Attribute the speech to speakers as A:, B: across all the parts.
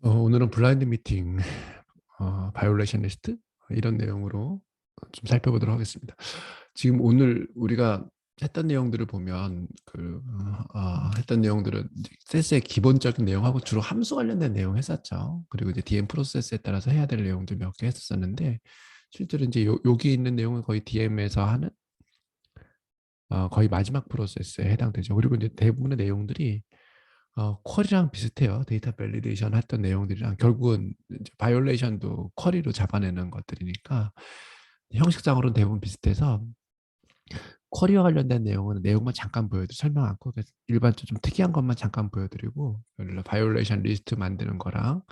A: 오늘은 블라인드 미팅, 바이올레이션 리스트 이런 내용으로 좀 살펴보도록 하겠습니다. 지금 오늘 우리가 했던 내용들을 보면 했던 내용들은 세스의 기본적인 내용하고 주로 함수 관련된 내용 했었죠. 그리고 이제 DM 프로세스에 따라서 해야 될 내용들 몇 개 했었는데 실제로 이제 여기 있는 내용은 거의 DM에서 하는 거의 마지막 프로세스에 해당되죠. 그리고 이제 대부분의 내용들이 쿼리랑 비슷해요. 데이터 밸리데이션 했던 내용들이랑 결국은 이제 바이올레이션도 쿼리로 잡아내는 것들이니까 형식상으로는 대부분 비슷해서 쿼리와 관련된 내용은 내용만 잠깐 보여드리고 설명 않고 일반적으로 좀 특이한 것만 잠깐 보여드리고 예를 들어 바이올레이션 리스트 만드는 거랑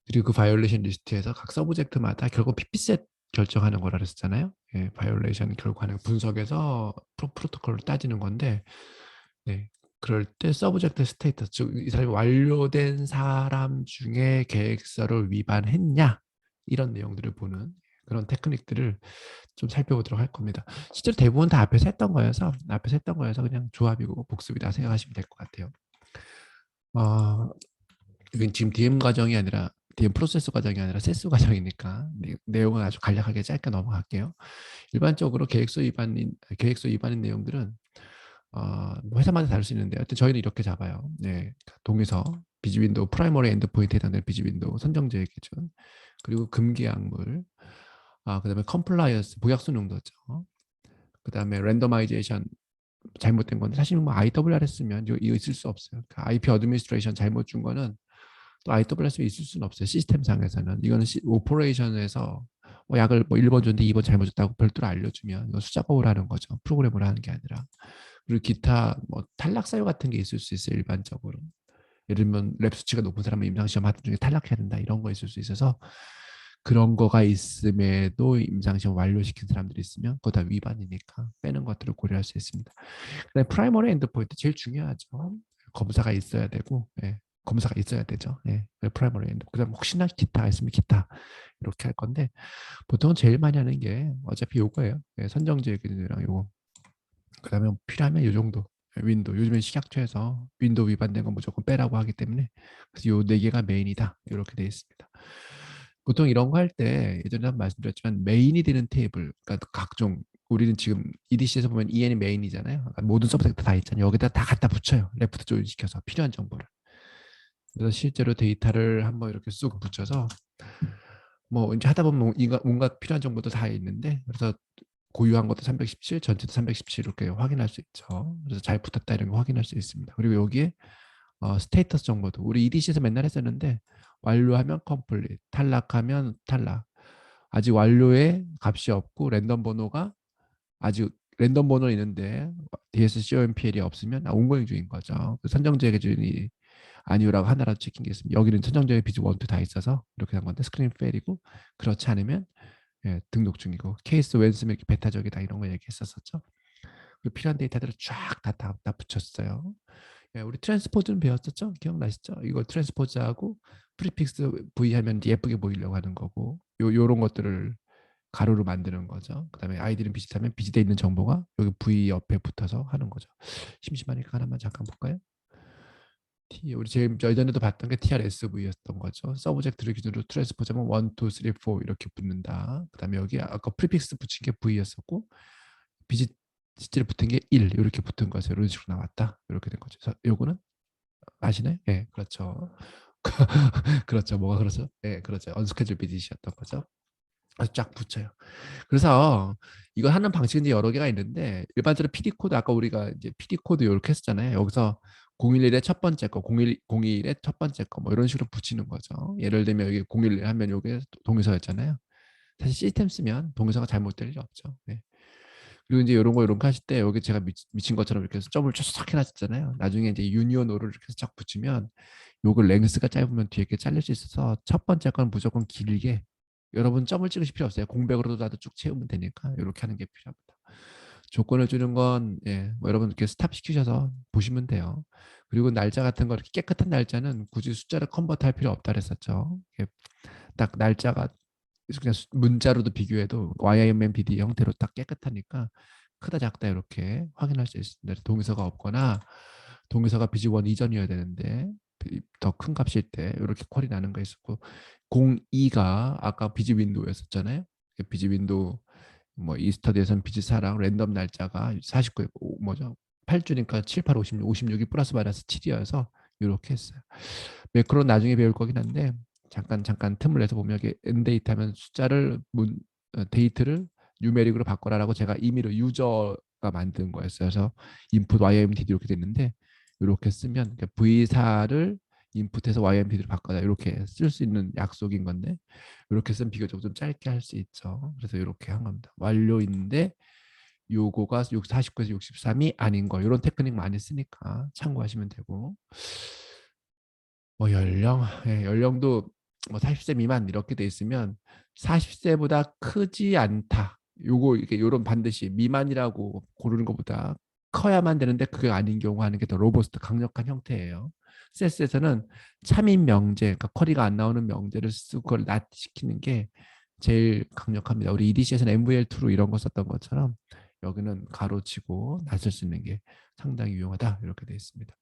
A: 그리고 그 바이올레이션 리스트에서 각 서브젝트마다 결국 PP셋 결정하는 거라 그랬잖아요. 예, 바이올레이션 결국 하는 분석에서 프로토콜을 따지는 건데 네. 그럴 때 서브젝트 스테이터스, 즉 이 사람이 완료된 사람 중에 계획서를 위반했냐 이런 내용들을 보는 그런 테크닉들을 좀 살펴보도록 할 겁니다. 실제로 대부분 다 앞에서 했던 거여서 그냥 조합이고 복습이다 생각하시면 될 것 같아요. 이건 지금 DM 과정이 아니라 DM 프로세스 과정이 아니라 세스 과정이니까 내용은 아주 간략하게 짧게 넘어갈게요. 일반적으로 계획서 위반인 내용들은 뭐 회사마다 다를 수 있는데 하여튼 저희는 이렇게 잡아요. 네, 동에서 비즈 윈도우 프라이머리 엔드 포인트에 해당되는 비즈 윈도우 선정제의 기준 그리고 금기 약물 그다음에 컴플라이언스 복약수 농도죠. 그다음에 랜더마이제이션 잘못된 건데 사실 뭐 IWR 했으면 이거 있을 수 없어요. 그러니까 IP 어드미니스트레이션 잘못 준 거는 또 IWR 있을 수는 없어요. 시스템상에서는 이거는 오퍼레이션에서 약을 뭐 1번 줬는데 2번 잘못 줬다고 별도로 알려주면 이거 수작업을 하는 거죠. 프로그램을 하는 게 아니라. 그리고 기타 뭐 탈락 사유 같은 게 있을 수 있어요. 일반적으로. 예를 들면 랩 수치가 높은 사람은 임상시험 하던 중에 탈락해야 된다 이런 거 있을 수 있어서 그런 거가 있음에도 임상시험 완료시킨 사람들이 있으면 그거 다 위반이니까 빼는 것들을 고려할 수 있습니다. 그다음에 프라이머리 엔드포인트 제일 중요하죠. 검사가 있어야 되고 검사가 있어야 되죠. 프라이머리 엔드. 그다음 혹시나 기타가 있으면 기타 이렇게 할 건데 보통은 제일 많이 하는 게 어차피 요거예요. 선정제 기준이랑 요거. 그다음에 필요하면 요 정도. 윈도우. 요즘엔 식약처에서 윈도우 위반된 건 무조건 빼라고 하기 때문에 그래서 요 네 개가 메인이다. 이렇게 되어 있습니다. 보통 이런 거 할 때 예전에 한번 말씀드렸지만 메인이 되는 테이블, 그러니까 각종 우리는 지금 EDC에서 보면 EN이 메인이잖아요. 그러니까 모든 서브젝트 다 있잖아요. 여기다 다 갖다 붙여요. 레프트 조인 시켜서 필요한 정보를. 그래서 실제로 데이터를 한번 이렇게 쑥 붙여서 뭐 이제 하다 보면 온갖 필요한 정보도 다 있는데 그래서 고유한 것도 317, 전체도 317 이렇게 확인할 수 있죠. 그래서 잘 붙었다 이런 거 확인할 수 있습니다. 그리고 여기에 스테이터스 정보도 우리 EDC에서 맨날 했었는데 완료하면 컴플릿, 탈락하면 탈락. 아직 완료의 값이 없고 아직 랜덤 번호는 있는데 DSCOMPL이 없으면 온고잉 중인 거죠. 그 선정제 기준이 아니오라고 하나라도 찍힌 게 있습니다. 여기는 선정제의 비즈 1, 2 다 있어서 이렇게 한 건데 스크린 페일이고 그렇지 않으면 등록 중이고 케이스 웬스맥 베타적이다 이런 거 얘기했었었죠. 그 필요한 데이터들을 쫙 다 붙였어요. 우리 트랜스포즈는 배웠었죠? 기억나시죠? 이거 트랜스포즈하고 프리픽스 V 하면 예쁘게 보이려고 하는 거고 요런 것들을 가로로 만드는 거죠. 그다음에 아이디는 비슷하면 비슷해 있는 정보가 여기 V 옆에 붙어서 하는 거죠. 심심하니까 하나만 잠깐 볼까요? 우리 제일 예전에도 봤던 게 TRSV였던 거죠. 서브젝트를 기준으로 트랜스포즈하면 1, 2, 3, 4 이렇게 붙는다. 그다음에 여기 아까 프리픽스 붙인 게 V였었고 비지 실제로 붙은 게 1 이렇게 붙은 거죠. 이런 식으로 나왔다. 이렇게 된 거죠. 그래서 요거는 아시나요? 예, 그렇죠. 그렇죠. 뭐가 그렇죠? 예, 그렇죠. 언스케줄 비짓이었던 거죠. 그래서 쫙 붙여요. 그래서 이거 하는 방식은 이제 여러 개가 있는데 일반적으로 PD 코드 아까 우리가 이제 PD 코드 이렇게 했었잖아요. 여기서 011의 첫 번째 거, 01의 첫 번째 거 뭐 이런 식으로 붙이는 거죠. 예를 들면 여기 011 하면 여기 동의서였잖아요. 사실 시스템 쓰면 동의서가 잘못될 일 없죠. 네. 그리고 이제 이런 거 하실 때 여기 제가 미친 것처럼 이렇게 해서 점을 쫙 해놨잖아요. 나중에 이제 유니온 오를 이렇게 해서 쫙 붙이면 요걸 랭스가 짧으면 뒤에 게 잘릴 수 있어서 첫 번째 건 무조건 길게 여러분 점을 찍으실 필요 없어요. 공백으로도 나도 쭉 채우면 되니까 이렇게 하는 게 필요합니다. 조건을 주는 건 뭐 여러분 이렇게 스탑 시키셔서 보시면 돼요. 그리고 날짜 같은 거 이렇게 깨끗한 날짜는 굳이 숫자를 컨버트 할 필요 없다 그랬었죠. 딱 날짜가 그냥 문자로도 비교해도 YMMPD 형태로 딱 깨끗하니까 크다 작다 이렇게 확인할 수 있습니다. 동의서가 없거나 동의서가 비즈원 이전이어야 되는데 더 큰 값일 때 이렇게 퀄이 나는 거 있었고 02가 아까 비즈 윈도우였었잖아요. 비즈 윈도우 뭐 이스터 대선 비즈 사랑 랜덤 날짜가 49 뭐죠? 8주니까 7, 8, 56, 56이 플러스 마이너스 7이어서 이렇게 했어요. 매크로 나중에 배울 거긴 한데 잠깐 틈을 내서 보면 여기 n 데이트 하면 숫자를 데이트를 뉴메릭으로 바꿔라라고 제가 임의로 유저가 만든 거였어요. 그래서 input ymtd 이렇게 됐는데 이렇게 쓰면 그러니까 v4를 인풋해서 ymtd로 바꿔라 이렇게 쓸 수 있는 약속인 건데 이렇게 쓰면 비교적 좀 짧게 할 수 있죠. 그래서 이렇게 한 겁니다. 완료인데 요거가 49에서 63이 아닌 거 이런 테크닉 많이 쓰니까 참고하시면 되고 뭐 연령, 예, 연령도 뭐 40세 미만 이렇게 돼 있으면 40세보다 크지 않다. 요거 이렇게 요런 반드시 미만이라고 고르는 것보다 커야만 되는데 그게 아닌 경우 하는 게 더 로버스트 강력한 형태예요. 세스에서는 참인 명제, 그러니까 커리가 안 나오는 명제를 쓰고 그걸 낫시키는 게 제일 강력합니다. 우리 EDC에서는 MVL2로 이런 거 썼던 것처럼 여기는 가로치고 낫을 수 있는 게 상당히 유용하다 이렇게 돼 있습니다.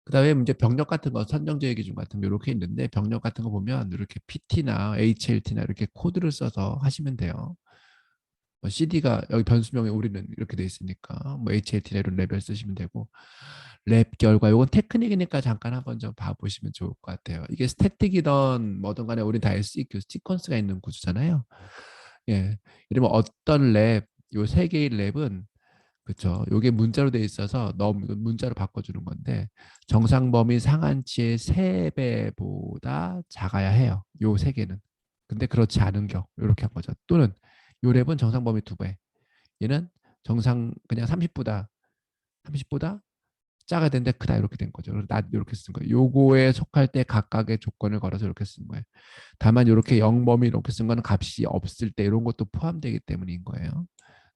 A: 그다음에 이제 병력 같은 거 선정제의 기준 같은 거 이렇게 있는데 병력 같은 거 보면 이렇게 PT나 HLT나 이렇게 코드를 써서 하시면 돼요. 뭐 CD가 여기 변수명에 우리는 이렇게 돼 있으니까 뭐 HLT나 이런 레벨 쓰시면 되고 랩 결과 이건 테크닉이니까 잠깐 한번 좀 봐보시면 좋을 것 같아요. 이게 스태틱이든 뭐든 간에 우리 다 SEQ 시퀀스가 있는 구조잖아요. 예, 이러면 어떤 랩, 요 세 개의 랩은 그렇죠. 요게 문자로 돼 있어서 너무 문자로 바꿔주는 건데 정상 범위 상한치의 3배보다 작아야 해요. 요 세 개는. 근데 그렇지 않은 경우 이렇게 한 거죠. 또는 요 랩은 정상 범위 2배. 얘는 정상 그냥 30보다 작아야 되는데 크다 이렇게 된 거죠. 그래서 낮 이렇게 쓴 거예요. 요거에 속할 때 각각의 조건을 걸어서 이렇게 쓴 거예요. 다만 이렇게 0범위 이렇게 쓴 거는 값이 없을 때 이런 것도 포함되기 때문인 거예요.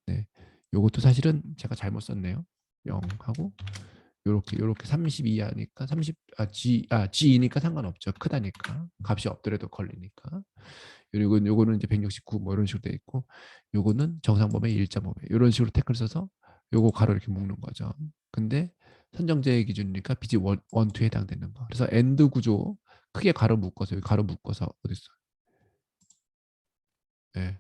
A: 네. 요것도 사실은 제가 잘못 썼네요. 0하고 요렇게 32 하니까 30 G니까 상관없죠. 크다니까. 값이 없더라도 걸리니까. 그리고 요거는 이제 169 뭐 이런 식으로 돼 있고 요거는 정상범위 1.5배. 이런 식으로 태클 써서 요거 가로 이렇게 묶는 거죠. 근데 선정제의 기준이니까 BG 원투에 해당되는 거. 그래서 엔드 구조 크게 가로 묶어서 여기 가로 묶어서 어디 있어? 예.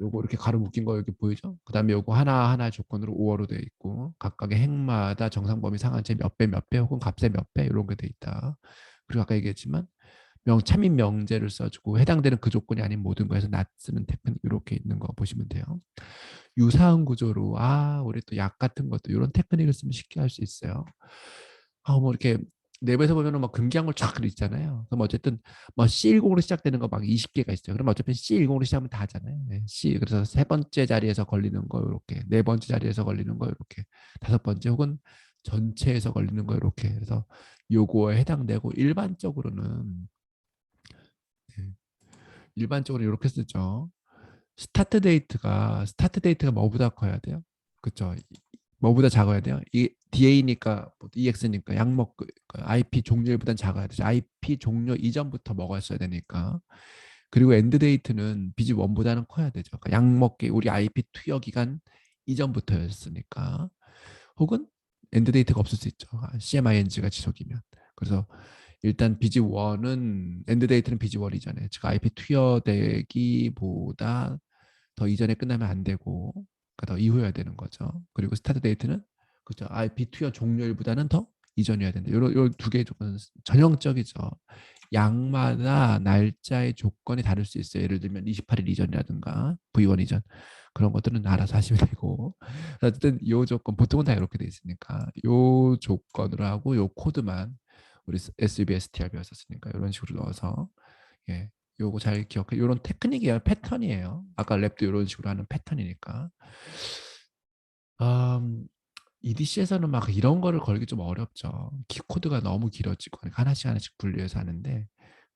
A: 요거 이렇게 가로 묶인 거 여기 보이죠? 그다음에 요거 하나하나 조건으로 5어로 되어 있고 각각의 행마다 정상 범위 상한제 몇 배 몇 배 혹은 값의 몇 배 이런 게 돼 있다. 그리고 아까 얘기했지만 참인 명제를 써주고 해당되는 그 조건이 아닌 모든 거에서 낫 쓰는 테크닉 이렇게 있는 거 보시면 돼요. 유사한 구조로 우리 또 약 같은 것도 이런 테크닉을 쓰면 쉽게 할 수 있어요. 뭐 이렇게 내부에서 보면은 막 금기한 쫙 있잖아요. 그럼 어쨌든 뭐 C10으로 시작되는 거 막 20개가 있어요. 그럼 어차피 C10으로 시작하면 다 하잖아요. 네, C 그래서 세 번째 자리에서 걸리는 거 이렇게 네 번째 자리에서 걸리는 거 이렇게 다섯 번째 혹은 전체에서 걸리는 거 이렇게 그래서 요거에 해당되고 네, 일반적으로 이렇게 쓰죠. 스타트 데이트가 뭐보다 커야 돼요? 그렇죠. 뭐보다 작아야 돼요? 이 DA니까 EX니까 양먹 IP 종료일보단 작아야 되죠. IP 종료 이전부터 먹었어야 되니까. 그리고 엔드 데이트는 비즈 1보다는 커야 되죠. 그러니까 양먹기 우리 IP 투여 기간 이전부터였으니까. 혹은 엔드 데이트가 없을 수 있죠. CMING가 지속이면. 그래서 일단 비즈 1은 엔드 데이트는 비즈 1 이전에 즉 IP 투여되기보다 더 이전에 끝나면 안 되고 그러니까 더 이후여야 되는 거죠. 그리고 스타트 데이트는 그죠. IP 투여 종료일보다는 더 이전이어야 된다. 요런 두 개의 조건은 전형적이죠. 양마다 날짜의 조건이 다를 수 있어요. 예를 들면 28일 이전이라든가 V1 이전 그런 것들은 알아서 하시면 되고 어쨌든 요 조건 보통은 다 이렇게 돼 있으니까 요 조건으로 하고 요 코드만 우리 SUBSTR 배웠었으니까 이런 식으로 넣어서 예, 요거 잘 기억해. 요런 테크닉이에요. 패턴이에요. 아까 랩도 이런 식으로 하는 패턴이니까. 음, EDC에서는 막 이런 거를 걸기 좀 어렵죠. 키 코드가 너무 길어지고 그러니까 하나씩 하나씩 분리해서 하는데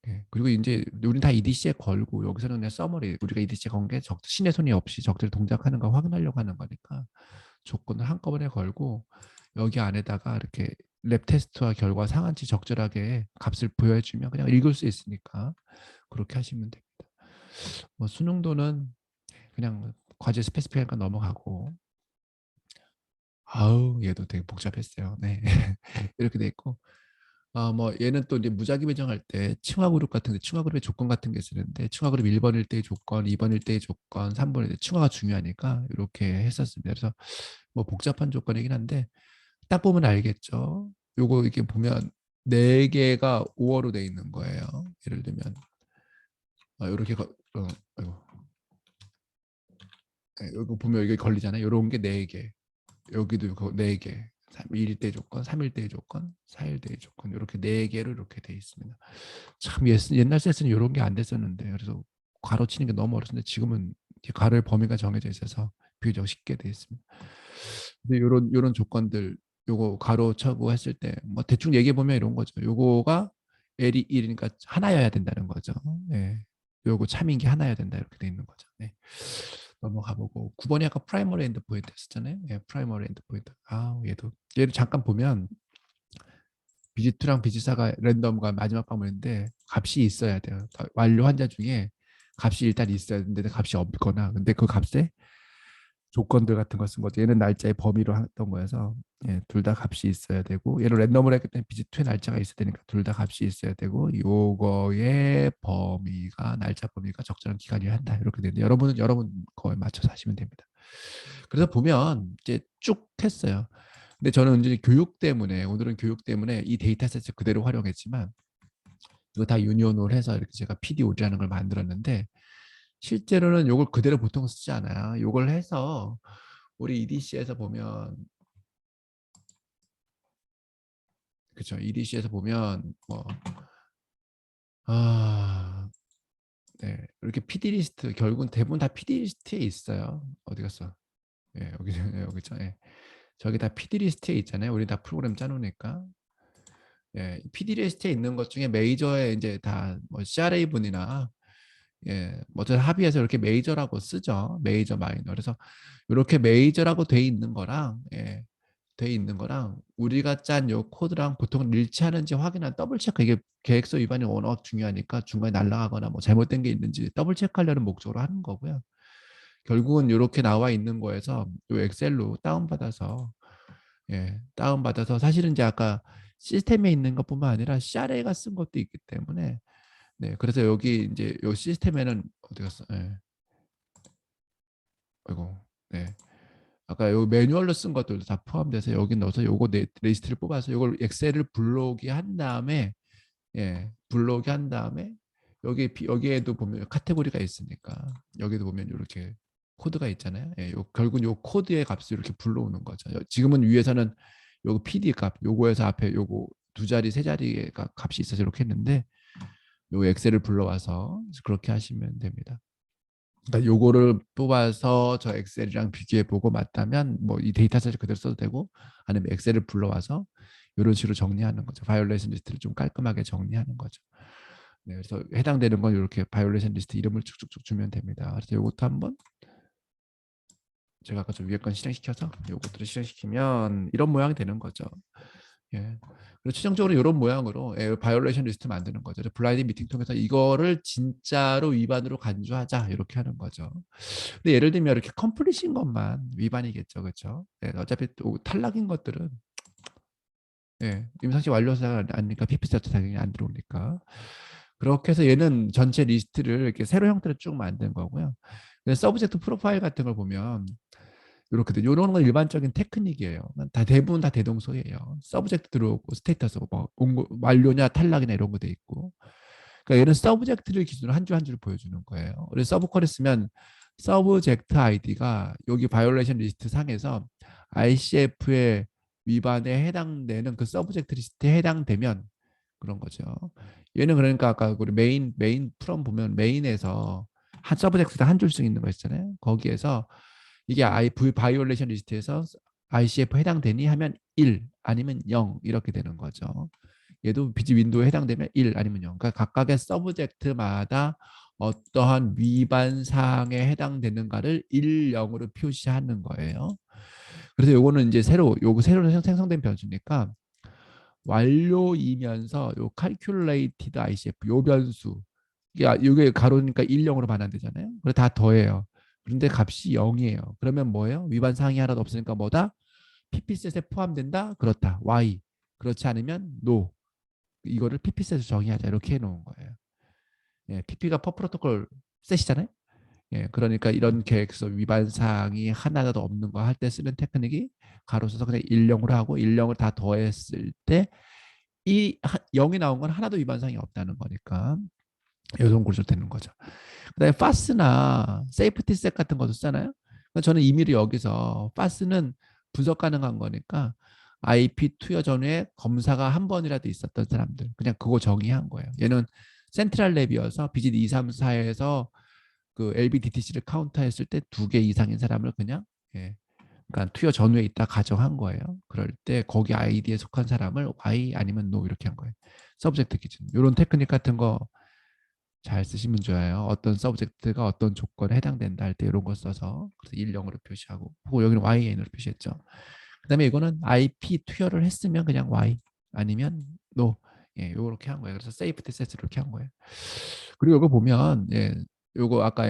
A: 예, 그리고 이제 우리는 다 EDC에 걸고 여기서는 그냥 서머리 우리가 EDC에 건 게 신의 손이 없이 적들이 동작하는 거 확인하려고 하는 거니까 조건을 한꺼번에 걸고 여기 안에다가 이렇게 랩 테스트와 결과 상한치 적절하게 값을 부여해주면 그냥 읽을 수 있으니까 그렇게 하시면 됩니다. 뭐 수능도는 그냥 과제 스페시픽하니까 넘어가고 얘도 되게 복잡했어요. 네. 이렇게 돼 있고 뭐 얘는 또 이제 무작위 배정할 때 층화 그룹 같은데 층화 그룹의 조건 같은 게 쓰는데 층화 그룹 1번일 때의 조건, 2번일 때의 조건, 3번일 때 층화가 중요하니까 이렇게 했었습니다. 그래서 뭐 복잡한 조건이긴 한데 딱 보면 알겠죠. 요거 이렇게 보면 네 개가 5어로 돼 있는 거예요. 예를 들면 이렇게 아이고. 네, 이거 보면 이게 걸리잖아요. 이런 게 네 개. 여기도 네 개. 2일대 조건, 3일대 조건, 4일대 조건 이렇게 네 개로 이렇게 돼 있습니다. 참 옛날 세스는 이런 게 안 됐었는데 그래서 괄호 치는 게 너무 어려웠는데 지금은 괄호의 범위가 정해져 있어서 비교적 쉽게 돼 있습니다. 근데 요런 조건들 요거 괄호 쳐고 했을 때 뭐 대충 얘기해 보면 이런 거죠. 요거가 L이 1이니까 하나여야 된다는 거죠. 네. 요거 참인 게 하나여야 된다 이렇게 돼 있는 거죠. 네. 넘어가 보고 9번이 아까 프라이머리 엔드 포인트 했었잖아요. 예, 프라이머리 엔드 포인트. 얘를 잠깐 보면 BG2랑 BG4가 랜덤과 마지막 방문인데 값이 있어야 돼요. 완료 환자 중에 값이 일단 있어야 되는데 값이 없거나 근데 그 값에 조건들 같은 거 쓴 거죠. 얘는 날짜의 범위로 했던 거여서 예, 둘 다 값이 있어야 되고 얘를 랜덤으로 했기 때문에 BG2의 날짜가 있어야 되니까 둘 다 값이 있어야 되고 요거의 범위가 날짜 범위가 적절한 기간이어야 한다. 이렇게 되는데 여러분은 여러분 거에 맞춰서 하시면 됩니다. 그래서 보면 이제 쭉 했어요. 근데 저는 이제 교육 때문에 오늘은 교육 때문에 이 데이터셋을 그대로 활용했지만 이거 다 유니온으로 해서 이렇게 제가 PDO라는 걸 만들었는데 실제로는 이걸 그대로 보통 쓰지 않아요. 이걸 해서 우리 EDC에서 보면 그렇죠. EDC에서 보면 아, 네. 이렇게 PD 리스트 결국은 대부분 다 PD 리스트에 있어요. 어디 갔어? 예, 여기 여기 있죠. 예. 저기 다 PD 리스트에 있잖아요. 우리 다 프로그램 짜놓으니까. 예, PD 리스트에 있는 것 중에 메이저에 이제 다뭐 CRA 분이나 뭐 합의해서 이렇게 메이저라고 쓰죠. 메이저 마이너. 그래서 이렇게 메이저라고 돼 있는 거랑 돼 있는 거랑 우리가 짠 요 코드랑 보통 일치하는지 확인한 더블 체크 이게 계획서 위반이 워낙 중요하니까 중간에 날아가거나 뭐 잘못된 게 있는지 더블 체크하려는 목적으로 하는 거고요. 결국은 이렇게 나와 있는 거에서 요 엑셀로 다운받아서 다운받아서 사실은 이제 아까 시스템에 있는 것뿐만 아니라 CRA가 쓴 것도 있기 때문에 네, 그래서 여기 이제 요 시스템에는 어디 갔어? 예. 아이고, 네. 아까 요 매뉴얼로 쓴 것들도 다 포함돼서 여기 넣어서 요거 리스트를 뽑아서 요걸 엑셀을 불러오게 한 다음에 불러오게 한 다음에 여기에도 보면 카테고리가 있으니까 여기도 보면 이렇게 코드가 있잖아요. 결국 요 코드의 값을 이렇게 불러오는 거죠. 지금은 위에서는 요거 PD 값, 요거에서 앞에 요거 두 자리, 세 자리의 값이 있어서 이렇게 했는데 요 엑셀을 불러와서 그렇게 하시면 됩니다. 그러니까 요거를 뽑아서 저 엑셀이랑 비교해 보고 맞다면 뭐 이 데이터셋을 그대로 써도 되고 아니면 엑셀을 불러와서 이런 식으로 정리하는 거죠. 바이올레이션 리스트를 좀 깔끔하게 정리하는 거죠. 네, 그래서 해당되는 건 이렇게 바이올레이션 리스트 이름을 쭉쭉쭉 주면 됩니다. 그래서 요것도 한번 제가 아까 좀 위에 건 실행시켜서 요것들을 실행시키면 이런 모양이 되는 거죠. 예. 그리고 최종적으로 이런 모양으로 바이올레이션 리스트 만드는 거죠. 블라인드 미팅 통해서 이거를 진짜로 위반으로 간주하자 이렇게 하는 거죠. 근데 예를 들면 이렇게 컴플리트인 것만 위반이겠죠, 그렇죠? 어차피 또 탈락인 것들은 임상시 완료사가 아니니까 PP세트 당연히 안 들어오니까 그렇게 해서 얘는 전체 리스트를 이렇게 세로 형태로 쭉 만든 거고요. 서브젝트 프로파일 같은 걸 보면 이렇게 돼. 이런 건 일반적인 테크닉이에요. 다 대부분 다 대동소이예요. 서브젝트 들어오고 스테이터스 뭐 완료냐 탈락이나 이런 거 돼 있고. 그러니까 얘는 서브젝트를 기준으로 한 줄 한 줄 보여주는 거예요. 그래서 서브쿼리 쓰면 서브젝트 아이디가 여기 바이올레이션 리스트 상에서 ICF의 위반에 해당되는 그 서브젝트 리스트에 해당되면 그런 거죠. 얘는 그러니까 아까 우리 메인 프롬 보면 메인에서 한 서브젝트가 한 줄씩 있는 거 있잖아요. 거기에서 이게 바이올레이션 리스트에서 ICF 해당되니 하면 1 아니면 0 이렇게 되는 거죠. 얘도 비즈 윈도우에 해당되면 1 아니면 0. 그러니까 각각의 서브젝트마다 어떠한 위반 사항에 해당되는가를 1, 0으로 표시하는 거예요. 그래서 요거는 이제 요거 새로 생성된 변수니까 완료이면서 요 calculated ICF 요 변수 이게 가로니까 1, 0으로 반환되잖아요. 그래 다 더해요. 그런데 값이 0이에요. 그러면 뭐예요? 위반 사항이 하나도 없으니까 뭐다? PP셋에 포함된다? 그렇다. Y. 그렇지 않으면 No. 이거를 PP셋으로 정의하자 이렇게 해놓은 거예요. 예, PP가 퍼 프로토콜 셋이잖아요. 예, 그러니까 이런 계획서 위반 사항이 하나도 없는 거 할 때 쓰는 테크닉이 가로 써서 그냥 일령으로 하고 일령을 다 더했을 때 이 0이 나온 건 하나도 위반 사항이 없다는 거니까 요런 구조 되는 거죠. 그다음에 파스나 세이프티 셋 같은 것도 쓰잖아요. 그러니까 저는 임의로 여기서 파스는 분석 가능한 거니까 IP 투여 전에 검사가 한 번이라도 있었던 사람들 그냥 그거 정의한 거예요. 얘는 센트럴 랩이어서 BGD 2, 3, 4에서 그 LBDTC를 카운터했을 때 2개 이상인 사람을 그냥 예, 그러니까 투여 전후에 있다 가정한 거예요. 그럴 때 거기 아이디에 속한 사람을 Y 아니면 No 이렇게 한 거예요. 서브젝트 기준. 이런 테크닉 같은 거 잘 쓰시면 좋아요. 어떤 서브젝트가 어떤 조건에 해당된다 할 때 이런 거 써서 그래서 1, 0으로 표시하고 혹은 여기는 YN으로 표시했죠. 그다음에 이거는 IP 투여를 했으면 그냥 Y 아니면 No 예, 요렇게 한 거예요. 그래서 세이프티 셋 이렇게 한 거예요. 그리고 이거 보면 예, 요거 아까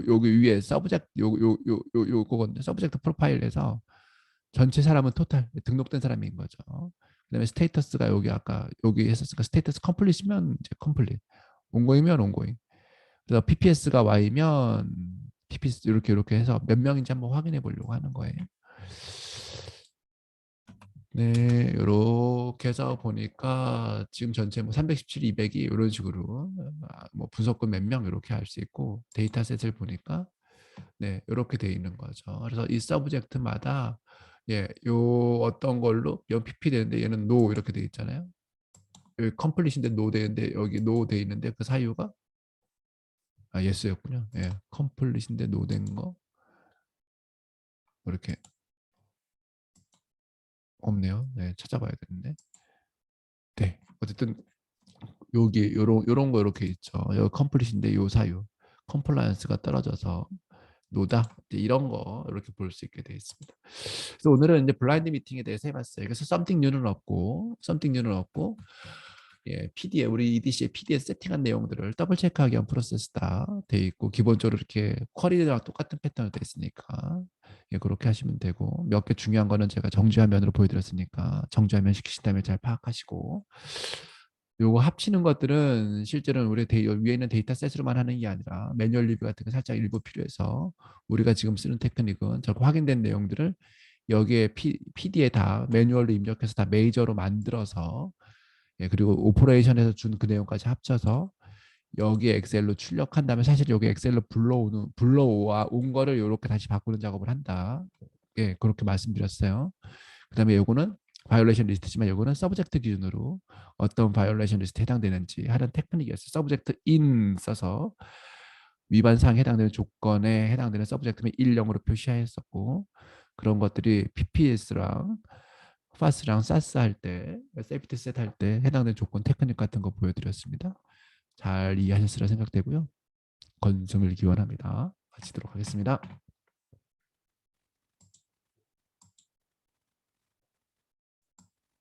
A: 여기 위에 서브젝트 요거거든요. 서브젝트 프로파일에서 전체 사람은 토탈 등록된 사람인 거죠. 그다음에 스테이터스가 여기 아까 여기 했었으니까 스테이터스 컴플릿이면 이제 컴플릿, 온고이면 온고잉. 그래서 PPS가 Y면 PPS 이렇게 해서 몇 명인지 한번 확인해 보려고 하는 거예요. 네, 이렇게 해서 보니까 지금 전체 뭐 317, 200이 이런 식으로 뭐 분석금 몇 명 이렇게 할 수 있고 데이터셋을 보니까 네, 이렇게 돼 있는 거죠. 그래서 이 서브젝트마다 예, 요 어떤 걸로 연 PP 되는데 얘는 no 이렇게 돼 있잖아요. 여기 컴플릿인데 no 되는데 여기 no 돼 있는데 그 사유가 yes였군요. 예, 컴플릿인데 no 된 거 이렇게 없네요. 네, 찾아봐야 되는데. 네, 어쨌든 여기 요런 거 이렇게 있죠. 여기 컴플릿인데 요 사유, 컴플라이언스가 떨어져서 노다 이런 거 이렇게 볼 수 있게 되어 있습니다. 그래서 오늘은 이제 블라인드 미팅에 대해서 해봤어요. 그래서 something new는 없고, something new는 없고, 예, PD에 우리 EDC의 PD에 세팅한 내용들을 더블 체크하기 위한 프로세스다 돼 있고 기본적으로 이렇게 쿼리랑 똑같은 패턴으로 돼 있으니까 예, 그렇게 하시면 되고 몇 개 중요한 거는 제가 정지화면으로 보여드렸으니까 정지화면 시키신 다음에 잘 파악하시고 요거 합치는 것들은 실제로는 우리 위에 있는 데이터셋으로만 하는 게 아니라 매뉴얼 리뷰 같은 거 살짝 일부 필요해서 우리가 지금 쓰는 테크닉은 저렇게 확인된 내용들을 여기에 PD에 다 매뉴얼로 입력해서 다 메이저로 만들어서 예, 그리고 오퍼레이션에서 준 그 내용까지 합쳐서 여기 엑셀로 출력한 다음에 사실 여기 엑셀로 불러온 거를 이렇게 다시 바꾸는 작업을 한다. 예, 그렇게 말씀드렸어요. 그다음에 요거는 바이올레이션 리스트지만 요거는 서브젝트 기준으로 어떤 바이올레이션 리스트에 해당되는지 하는 테크닉이었어요. 서브젝트 인 써서 위반 사항에 해당되는 조건에 해당되는 서브젝트는 1, 0으로 표시했었고 그런 것들이 PPS랑 파스랑 사스 할 때, 세이프티 셋 할 때 해당되는 조건 테크닉 같은 거 보여드렸습니다. 잘 이해하셨으리라 생각되고요. 건승을 기원합니다. 마치도록 하겠습니다.